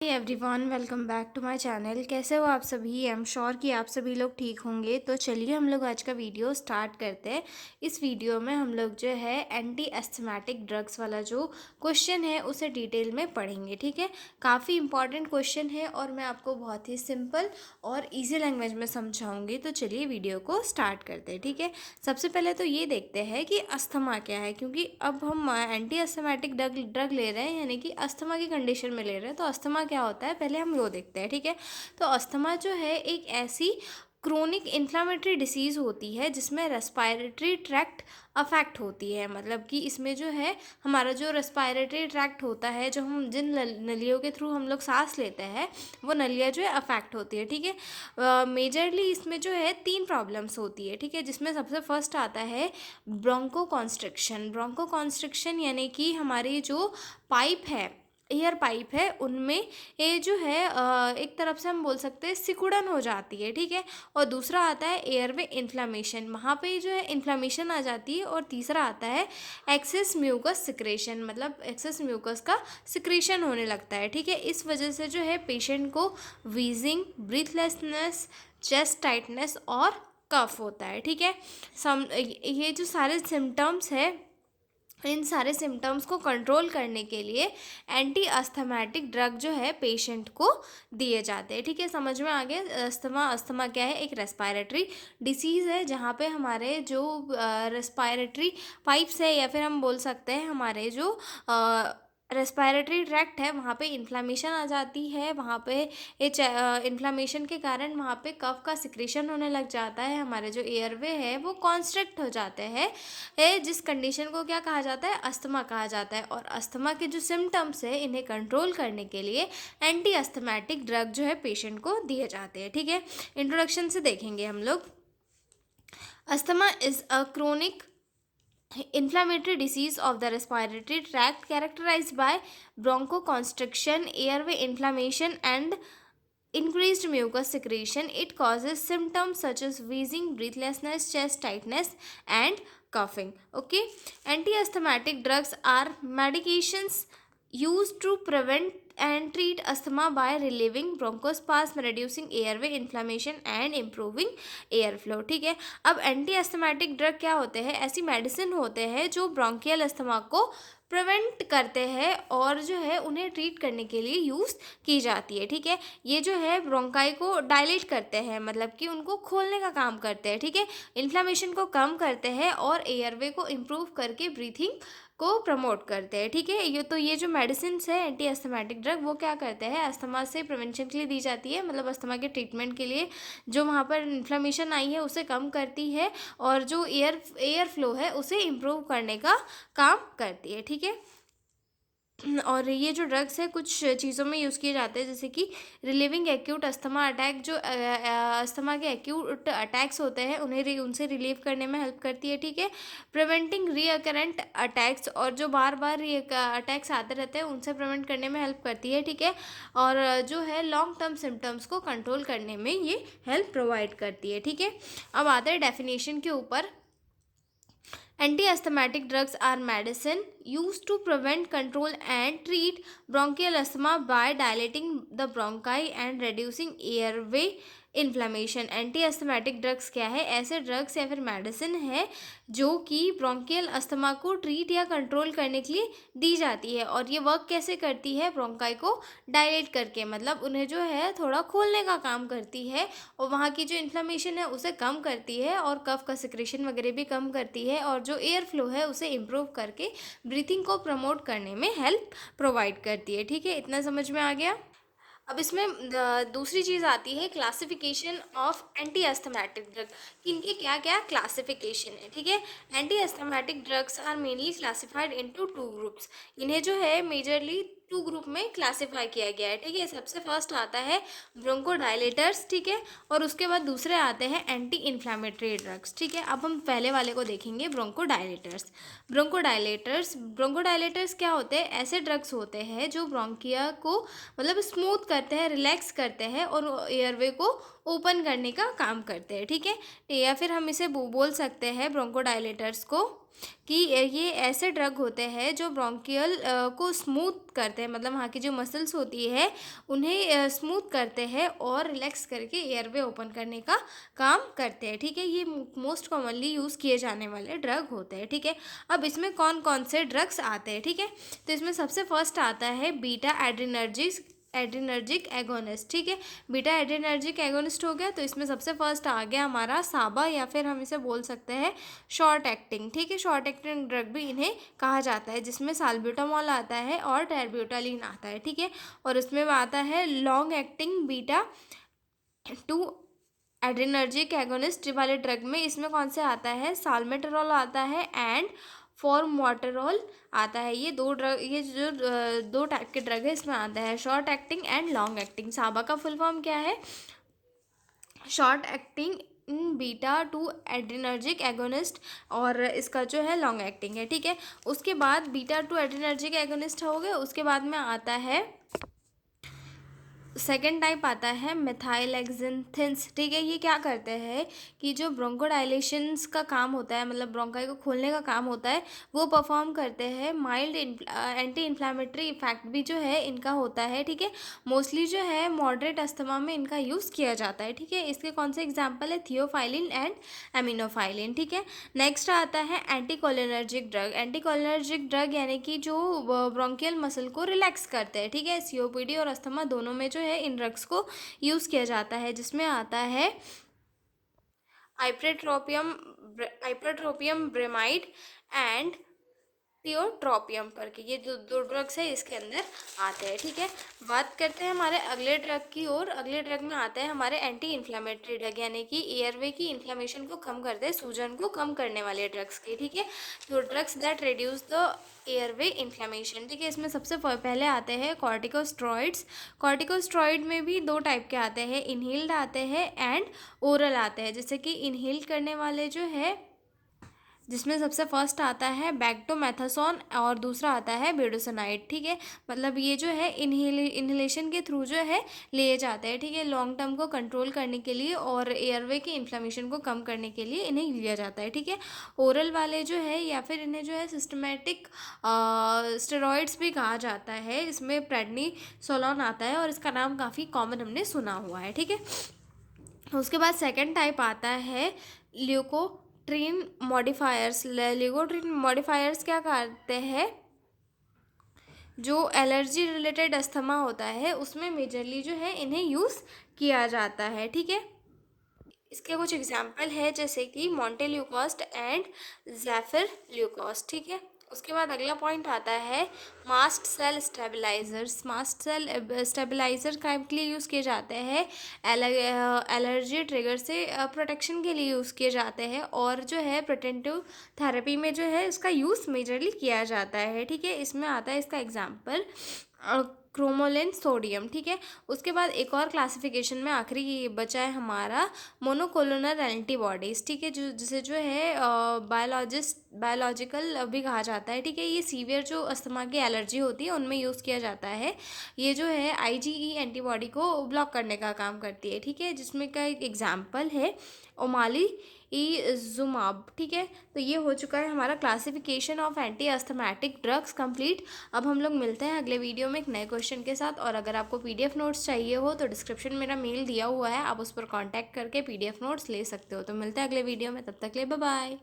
Everyone, welcome back to my channel. कैसे हो आप सभी? आई एम श्योर कि आप सभी लोग ठीक होंगे। तो चलिए हम लोग आज का वीडियो स्टार्ट करते हैं। इस वीडियो में हम लोग जो है एंटी एस्थमेटिक ड्रग्स वाला जो क्वेश्चन है उसे डिटेल में पढ़ेंगे। ठीक है, काफ़ी इंपॉर्टेंट क्वेश्चन है और मैं आपको बहुत ही सिंपल और इजी लैंग्वेज में समझाऊंगी। तो चलिए वीडियो को स्टार्ट करते हैं। ठीक है, सबसे पहले तो ये देखते हैं कि अस्थमा क्या है, क्योंकि अब हम एंटी एस्थमेटिक ड्रग ले रहे हैं, यानी कि अस्थमा की कंडीशन में ले रहे हैं। तो अस्थमा क्या होता है पहले हम वो देखते हैं। ठीक है, तो अस्थमा जो है एक ऐसी क्रोनिक इन्फ्लामेटरी डिसीज़ होती है जिसमें रेस्पायरेटरी ट्रैक्ट अफेक्ट होती है। मतलब कि इसमें जो है हमारा जो रेस्पायरेटरी ट्रैक्ट होता है, जो हम जिन नलियों के थ्रू हम लोग सांस लेते हैं, वो नलियाँ जो है अफेक्ट होती है। ठीक है, मेजरली इसमें जो है 3 प्रॉब्लम्स होती है। ठीक है, जिसमें सबसे फर्स्ट आता है ब्रोंको कॉन्स्ट्रिक्शन। ब्रोंको कॉन्स्ट्रिक्शन यानी कि हमारी जो पाइप है, एयर पाइप है, उनमें ये जो है एक तरफ से हम बोल सकते हैं सिकुड़न हो जाती है। ठीक है, और दूसरा आता है एयरवे इन्फ्लामेशन, वहाँ पे जो है इन्फ्लामेशन आ जाती है। और तीसरा आता है एक्सेस म्यूकस सिक्रेशन, मतलब एक्सेस म्यूकस का सिक्रेशन होने लगता है। ठीक है, इस वजह से जो है पेशेंट को वीजिंग, ब्रीथलेसनेस, चेस्ट टाइटनेस और कफ होता है। ठीक है, ये जो सारे सिम्टम्स है, इन सारे सिम्टम्स को कंट्रोल करने के लिए एंटी अस्थमेटिक ड्रग जो है पेशेंट को दिए जाते हैं। ठीक है, समझ में आ गया। अस्थमा क्या है? एक रेस्पायरेटरी डिसीज़ है जहाँ पे हमारे जो रेस्पायरेटरी पाइप्स है, या फिर हम बोल सकते हैं हमारे जो रेस्पायरेटरी ट्रैक्ट है, वहाँ पे इन्फ्लामेशन आ जाती है। वहाँ पे इन्फ्लामेशन के कारण वहाँ पे कफ का सिक्रेशन होने लग जाता है। हमारे जो एयरवे है वो कॉन्स्ट्रिक्ट हो जाते हैं, जिस कंडीशन को क्या कहा जाता है? अस्थमा कहा जाता है। और अस्थमा के जो सिम्टम्स है, इन्हें कंट्रोल करने के लिए एंटी अस्थमेटिक ड्रग जो है पेशेंट को दिए जाते हैं। ठीक है, इंट्रोडक्शन से देखेंगे हम लोग। Asthma is a chronic inflammatory disease of the respiratory tract characterized by bronchoconstriction, airway inflammation, and increased mucus secretion. It causes symptoms such as wheezing, breathlessness, chest tightness, and coughing. Okay, anti-asthmatic drugs are medications used to prevent and treat asthma by relieving bronchospasm, reducing airway inflammation and improving airflow. ठीक है, अब anti asthmatic drug क्या होते हैं? ऐसी medicine होते हैं जो ब्रोंकियल अस्थमा को प्रिवेंट करते हैं और जो है उन्हें ट्रीट करने के लिए यूज़ की जाती है। ठीक है, ये जो है ब्रोंकाई को डायलेट करते हैं, मतलब कि उनको खोलने का काम करते हैं। ठीक है, इन्फ्लामेशन को कम करते हैं और एयरवे को इम्प्रूव करके ब्रीथिंग को प्रमोट करते हैं। ठीक है, ये जो मेडिसिन है एंटी अस्थमेटिक ड्रग, वो क्या करते हैं? अस्थमा से प्रिवेंशन के लिए दी जाती है, मतलब अस्थमा के ट्रीटमेंट के लिए जो वहाँ पर इन्फ्लामेशन आई है उसे कम करती है, और जो एयर फ्लो है उसे इम्प्रूव करने का काम करती है। ठीक है, और ये जो ड्रग्स है कुछ चीज़ों में यूज़ किए जाते हैं, जैसे कि रिलीविंग एक्यूट अस्थमा अटैक। जो अस्थमा के एक्यूट अटैक्स होते हैं उनसे रिलीव करने में हेल्प करती है। ठीक है, प्रिवेंटिंग रीअकरेंट अटैक्स, और जो बार बार अटैक्स आते रहते हैं उनसे प्रिवेंट करने में हेल्प करती है। ठीक है, और जो है लॉन्ग टर्म सिम्टम्स को कंट्रोल करने में ये हेल्प प्रोवाइड करती है। ठीक है, अब आते हैं डेफिनेशन के ऊपर। Anti-asthmatic drugs are medicine used to prevent, control, and treat bronchial asthma by dilating the bronchi and reducing airway inflammation. Anti asthmatic drugs क्या है? ऐसे ड्रग्स या फिर मेडिसिन है जो कि ब्रोंकियल अस्थमा को ट्रीट या कंट्रोल करने के लिए दी जाती है। और ये वर्क कैसे करती है? ब्रोंकाई को डायलेट करके, मतलब उन्हें जो है थोड़ा खोलने का काम करती है, और वहाँ की जो इन्फ्लामेशन है उसे कम करती है, और कफ का सिक्रेशन वगैरह भी कम करती है, और जो एयर फ्लो है उसे इम्प्रूव करके ब्रीथिंग को प्रमोट करने में हेल्प प्रोवाइड करती है। ठीक है, इतना समझ में आ गया। अब इसमें दूसरी चीज़ आती है classification of anti asthmatic drug, कि इनके क्या क्या क्लासिफिकेशन है। ठीक है, anti asthmatic drugs are mainly classified into 2 groups. इन्हें जो है मेजरली 2 ग्रुप में क्लासिफाई किया गया है। ठीक है, सबसे फर्स्ट आता है ब्रोंकोडायलेटर्स। ठीक है, और उसके बाद दूसरे आते हैं एंटी इन्फ्लामेटरी ड्रग्स। ठीक है, अब हम पहले वाले को देखेंगे, ब्रोंकोडायलेटर्स। ब्रोंकोडायलेटर्स क्या होते हैं? ऐसे ड्रग्स होते हैं जो ब्रोंकिया को मतलब स्मूथ करते हैं, रिलैक्स करते हैं, और एयरवे को ओपन करने का काम करते हैं। ठीक है, या फिर हम इसे बोल सकते हैं ब्रोंकोडायलेटर्स को कि ये ऐसे ड्रग होते हैं जो ब्रोंकियल को स्मूथ करते हैं, मतलब वहाँ की जो मसल्स होती है उन्हें स्मूथ करते हैं और रिलैक्स करके एयरवे ओपन करने का काम करते हैं। ठीक है, ये मोस्ट कॉमनली यूज़ किए जाने वाले ड्रग होते हैं। ठीक है, अब इसमें कौन कौन से ड्रग्स आते हैं। ठीक है, तो इसमें सबसे फर्स्ट आता है बीटा एड्रीनर्जिक एगोनिस्ट। ठीक है, बीटा एड्रीनर्जिक एगोनिस्ट हो गया, तो इसमें सबसे फर्स्ट आ गया हमारा साबा, या फिर हम इसे बोल सकते हैं शॉर्ट एक्टिंग। ठीक है, शॉर्ट एक्टिंग ड्रग भी इन्हें कहा जाता है, जिसमें साल्ब्यूटामॉल आता है और टेरब्यूटालिन आता है। ठीक है, और उसमें आता है long acting beta two adrenergic agonist वाले ड्रग में इसमें कौन से आता है, साल्मेटेरॉल आता है एंड फॉर्मोटेरॉल आता है। ये दो ड्रग, ये जो दो टाइप के ड्रग है इसमें आता है, short acting and long acting. साबा का फुल फॉर्म क्या है, short acting beta two adrenergic agonist, और इसका जो है लॉन्ग एक्टिंग है। ठीक है, उसके बाद बीटा टू एड्रीनर्जिक एगोनिस्ट हो गए, उसके बाद में आता है सेकेंड टाइप आता है मिथाइलेक्सिन्थिन्स। ठीक है, ये क्या करते हैं कि जो ब्रोंकोडाइलेशंस का काम होता है, मतलब ब्रोंकाई को खोलने का काम होता है, वो परफॉर्म करते हैं। माइल्ड एंटी इन्फ्लामेटरी इफेक्ट भी जो है इनका होता है। ठीक है, मोस्टली जो है मॉडरेट अस्थमा में इनका यूज़ किया जाता है। ठीक है, इसके कौन से एग्जाम्पल है, थियोफाइलिन एंड एमिनोफाइलिन। ठीक है, नेक्स्ट आता है एंटीकोलिनर्जिक ड्रग। एंटीकोलिनर्जिक ड्रग यानी कि जो ब्रोंकियल मसल को रिलैक्स करते हैं। ठीक है, सीओपीडी और अस्थमा दोनों में जो है इन ड्रग्स को यूज़ किया जाता है, जिसमें आता है आइप्रोट्रोपियम ब्रेमाइड एंड थियोट्रोपियम करके, ये जो दो ड्रग्स है इसके अंदर आते हैं। ठीक है, बात करते हैं हमारे अगले ड्रग की और अगले ड्रग में आते हैं हमारे एंटी इन्फ्लामेटरी ड्रग, यानी कि एयरवे की इन्फ्लामेशन को कम करते हैं, सूजन को कम करने वाले ड्रग्स के। ठीक है, तो drugs that reduce the airway inflammation. ठीक है, इसमें सबसे पहले आते हैं कॉर्टिकोस्टेरॉइड्स। कॉर्टिकोस्टेरॉइड में भी दो टाइप के आते हैं, इनहेल्ड आते हैं एंड ओरल आते हैं। जैसे कि इनहेल करने वाले जो है, जिसमें सबसे फर्स्ट आता है बैक्टोमेथासोन और दूसरा आता है बेडोसोनाइड। ठीक है, मतलब ये जो है इन्हेलेशन के थ्रू जो है लिए जाते हैं। ठीक है, लॉन्ग टर्म को कंट्रोल करने के लिए और एयरवे की इन्फ्लेमेशन को कम करने के लिए इन्हें लिया जाता है। ठीक है, ओरल वाले जो है या फिर इन्हें जो है सिस्टमेटिक स्टेरॉइड्स भी कहा जाता है। इसमें प्रेडनिसोलोन आता है और इसका नाम काफ़ी कॉमन हमने सुना हुआ है। ठीक है, उसके बाद सेकंड टाइप आता है ल्यूकोट्रीन मॉडिफायर्स। ल्यूकोट्रीन मॉडिफायर्स क्या करते हैं, जो एलर्जी रिलेटेड अस्थमा होता है उसमें मेजरली जो है इन्हें यूज़ किया जाता है। ठीक है, इसके कुछ एग्जाम्पल है जैसे कि मॉन्टेल्यूकोस्ट एंड ज़ेफिरल्यूकोस्ट। ठीक है, उसके बाद अगला पॉइंट आता है mast cell stabilisers. Mast cell stabiliser के लिए यूज़ किए जाते हैं, एलर्जी ट्रिगर से प्रोटेक्शन के लिए यूज़ किए जाते हैं, और जो है प्रिवेंटिव थेरेपी में जो है इसका यूज़ मेजरली किया जाता है। ठीक है, इसमें आता है इसका एग्जाम्पल क्रोमोलिन सोडियम। ठीक है, उसके बाद एक और क्लासिफिकेशन में आखिरी बचा है हमारा मोनोक्लोनल एंटीबॉडीज़। ठीक है, जो जिसे जो है बायोलॉजिकल भी कहा जाता है। ठीक है, ये सीवियर जो अस्थमा की एलर्जी होती है उनमें यूज़ किया जाता है। ये जो है आईजीई एंटीबॉडी को ब्लॉक करने का काम करती है। ठीक है, जिसमें का एक एग्जाम्पल है ओमाली जुमाब। ठीक है, तो ये हो चुका है हमारा classification of anti asthmatic drugs complete. अब हम लोग मिलते हैं अगले वीडियो में एक नए क्वेश्चन के साथ, और अगर आपको पीडीएफ नोट्स चाहिए हो तो डिस्क्रिप्शन में मेरा मेल दिया हुआ है, आप उस पर कांटेक्ट करके पीडीएफ नोट्स ले सकते हो। तो मिलते हैं अगले वीडियो में, तब तक के लिए बाय बाय।